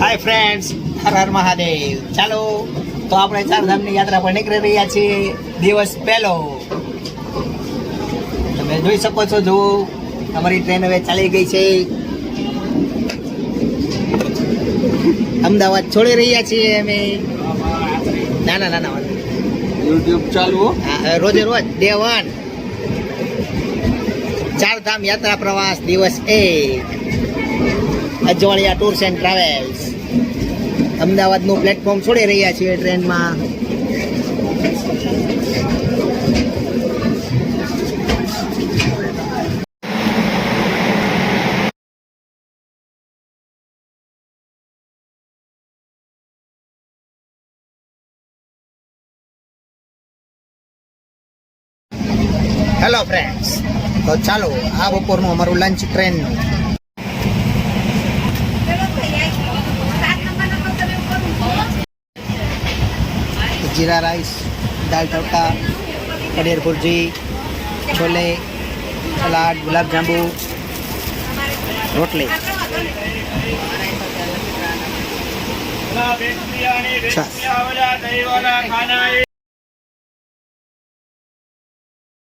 Hi friends, Har Har Mahadev. ચાલો તો આપણે ચારધામની યાત્રા પર નીકળી રહ્યા છીએ. દિવસ પહેલો તમે જોઈ શકો છો. જો અમારી ટ્રેન હવે ચાલી ગઈ છે. અમદાવાદ છોડી રહ્યા છીએ અમે. ના યુટ્યુબ ચાલુ રોજે રોજ ડે 1 ચારધામ યાત્રા પ્રવાસ દિવસ 1 અજવાળિયા ટૂર્સ એન્ડ ટ્રાવેલ્સ. અમદાવાદનું પ્લેટફોર્મ છોડી રહ્યા છીએ ટ્રેનમાં. હેલો ફ્રેન્ડ્સ, તો ચાલો આ બપોરનું અમારું લંચ ટ્રેનનું. જીરા રાઈસ, દાલ તડકા, પનીર ભુરજી, છોલે, સલાડ, ગુલાબ જાંબુ, રોટલી, છાશ.